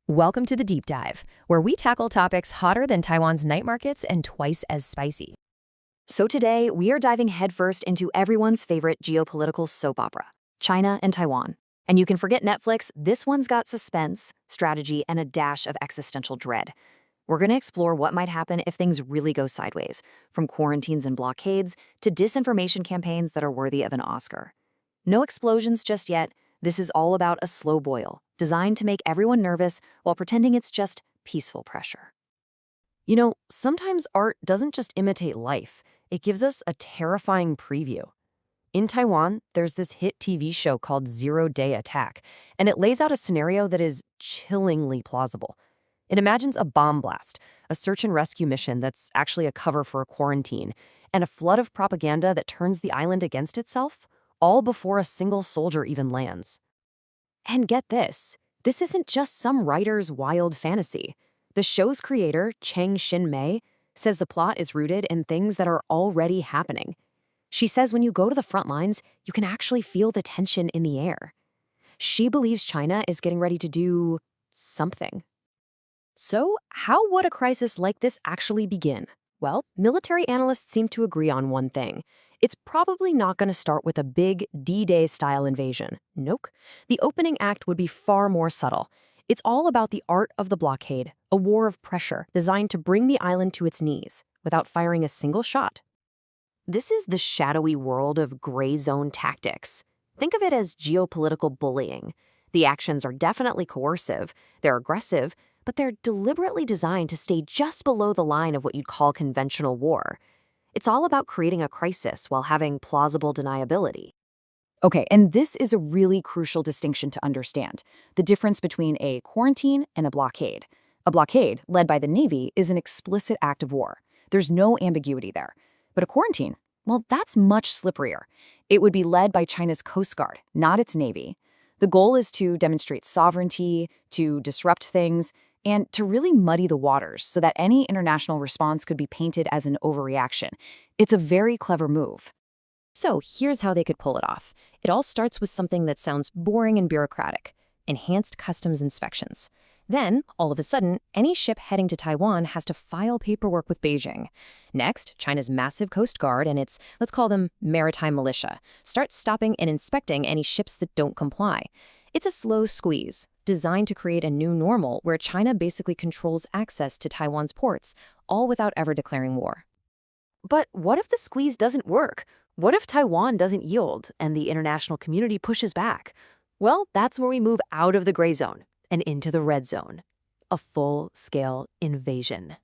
Welcome to the Deep Dive, where we tackle topics hotter than Taiwan's night markets and twice as spicy. So today, we are diving headfirst into everyone's favorite geopolitical soap opera, China and Taiwan. And you can forget Netflix, this one's got suspense, strategy, and a dash of existential dread. We're going to explore what might happen if things really go sideways, from quarantines and blockades to disinformation campaigns that are worthy of an Oscar. No explosions just yet. This is all about a slow boil, designed to make everyone nervous while pretending it's just peaceful pressure. You know, sometimes art doesn't just imitate life, it gives us a terrifying preview. In Taiwan, there's this hit TV show called 0-Day Attack, and it lays out a scenario that is chillingly plausible. It imagines a bomb blast, a search and rescue mission that's actually a cover for a quarantine, and a flood of propaganda that turns the island against itself, all before a single soldier even lands. And get this isn't just some writer's wild fantasy. The show's creator, Cheng Xin-mei, says the plot is rooted in things that are already happening. She says when you go to the front lines, you can actually feel the tension in the air. She believes China is getting ready to do something. So, how would a crisis like this actually begin? Well, military analysts seem to agree on one thing. It's probably not going to start with a big D-Day style invasion. Nope. The opening act would be far more subtle. It's all about the art of the blockade, a war of pressure designed to bring the island to its knees without firing a single shot. This is the shadowy world of gray zone tactics. Think of it as geopolitical bullying. The actions are definitely coercive, they're aggressive, but they're deliberately designed to stay just below the line of what you'd call conventional war. It's all about creating a crisis while having plausible deniability. Okay, and this is a really crucial distinction to understand, the difference between a quarantine and a blockade. A blockade, led by the Navy, is an explicit act of war. There's no ambiguity there. But a quarantine, well, that's much slipperier. It would be led by China's Coast Guard, not its Navy. The goal is to demonstrate sovereignty, to disrupt things, and to really muddy the waters so that any international response could be painted as an overreaction. It's a very clever move. So here's how they could pull it off. It all starts with something that sounds boring and bureaucratic: enhanced customs inspections. Then, all of a sudden, any ship heading to Taiwan has to file paperwork with Beijing. Next, China's massive Coast Guard and its, let's call them maritime militia, start stopping and inspecting any ships that don't comply. It's a slow squeeze, designed to create a new normal where China basically controls access to Taiwan's ports, all without ever declaring war. But what if the squeeze doesn't work? What if Taiwan doesn't yield and the international community pushes back? Well, that's where we move out of the gray zone and into the red zone. A full-scale invasion.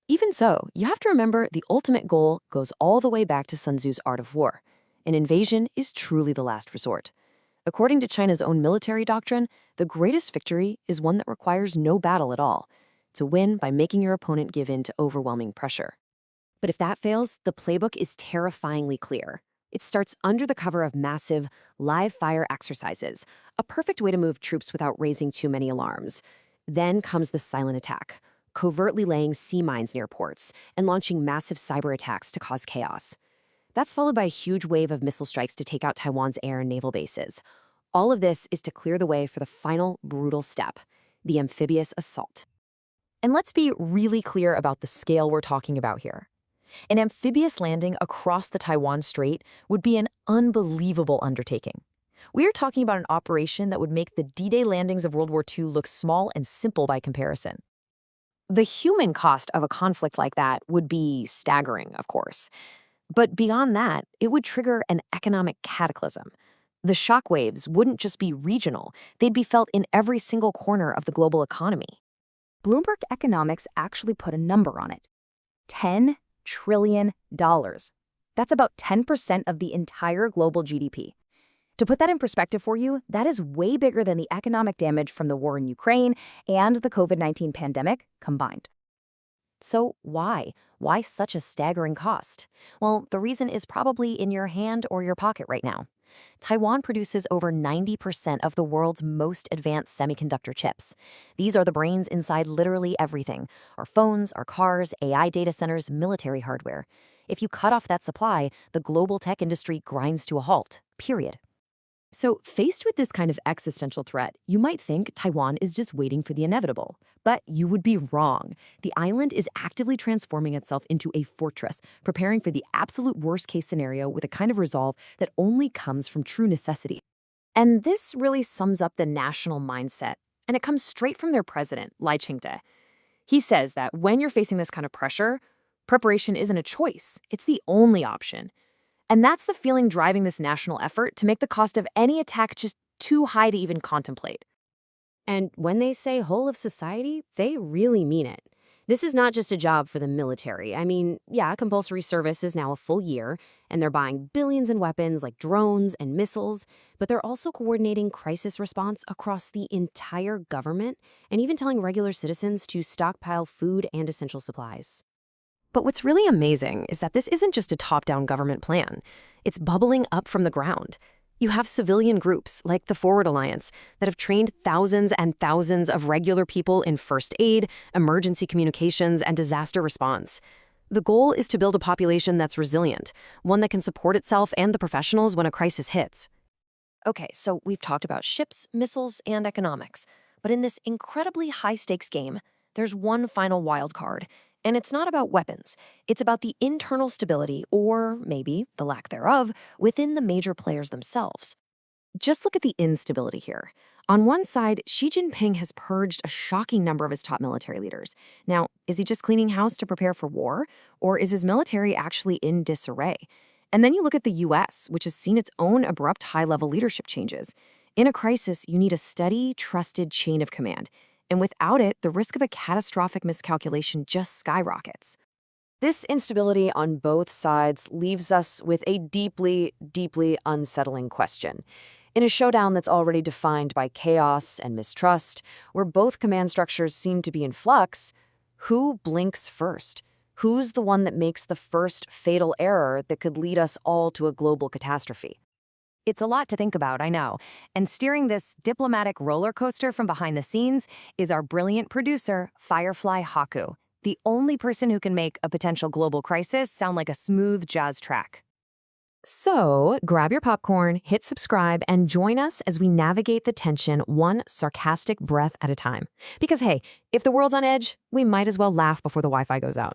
Even so, you have to remember the ultimate goal goes all the way back to Sun Tzu's Art of War. An invasion is truly the last resort. According to China's own military doctrine, the greatest victory is one that requires no battle at all, to win by making your opponent give in to overwhelming pressure. But if that fails, the playbook is terrifyingly clear. It starts under the cover of massive, live-fire exercises, a perfect way to move troops without raising too many alarms. Then comes the silent attack, covertly laying sea mines near ports and launching massive cyber attacks to cause chaos. That's followed by a huge wave of missile strikes to take out Taiwan's air and naval bases. All of this is to clear the way for the final brutal step, the amphibious assault. And let's be really clear about the scale we're talking about here. An amphibious landing across the Taiwan Strait would be an unbelievable undertaking. We are talking about an operation that would make the D-Day landings of World War II look small and simple by comparison. The human cost of a conflict like that would be staggering, of course. But beyond that, it would trigger an economic cataclysm. The shockwaves wouldn't just be regional, they'd be felt in every single corner of the global economy. Bloomberg Economics actually put a number on it. $10 trillion. That's about 10% of the entire global GDP. To put that in perspective for you, that is way bigger than the economic damage from the war in Ukraine and the COVID-19 pandemic combined. So why? Why such a staggering cost? Well, the reason is probably in your hand or your pocket right now. Taiwan produces over 90% of the world's most advanced semiconductor chips. These are the brains inside literally everything: our phones, our cars, AI data centers, military hardware. If you cut off that supply, the global tech industry grinds to a halt, period. So, faced with this kind of existential threat, you might think Taiwan is just waiting for the inevitable. But you would be wrong. The island is actively transforming itself into a fortress, preparing for the absolute worst case scenario with a kind of resolve that only comes from true necessity. And this really sums up the national mindset, and it comes straight from their president, Lai Ching-te. He says that when you're facing this kind of pressure, preparation isn't a choice, it's the only option. And that's the feeling driving this national effort to make the cost of any attack just too high to even contemplate. And when they say whole of society, they really mean it. This is not just a job for the military. I mean, yeah, compulsory service is now a full year, and they're buying billions in weapons like drones and missiles, but they're also coordinating crisis response across the entire government and even telling regular citizens to stockpile food and essential supplies. But what's really amazing is that this isn't just a top-down government plan. It's bubbling up from the ground. You have civilian groups like the Forward Alliance that have trained thousands and thousands of regular people in first aid, emergency communications, and disaster response. The goal is to build a population that's resilient, one that can support itself and the professionals when a crisis hits. Okay, so we've talked about ships, missiles, and economics. But in this incredibly high-stakes game, there's one final wild card. And it's not about weapons. It's about the internal stability, or maybe the lack thereof, within the major players themselves. Just look at the instability here. On one side, Xi Jinping has purged a shocking number of his top military leaders. Now, is he just cleaning house to prepare for war? Or is his military actually in disarray? And then you look at the US, which has seen its own abrupt high-level leadership changes. In a crisis, you need a steady, trusted chain of command. And without it, the risk of a catastrophic miscalculation just skyrockets. This instability on both sides leaves us with a deeply, deeply unsettling question. In a showdown that's already defined by chaos and mistrust, where both command structures seem to be in flux, who blinks first? Who's the one that makes the first fatal error that could lead us all to a global catastrophe? It's a lot to think about, I know. And steering this diplomatic roller coaster from behind the scenes is our brilliant producer, FireflyHaku, the only person who can make a potential global crisis sound like a smooth jazz track. So, grab your popcorn, hit subscribe, and join us as we navigate the tension one sarcastic breath at a time. Because hey, if the world's on edge, we might as well laugh before the Wi-Fi goes out.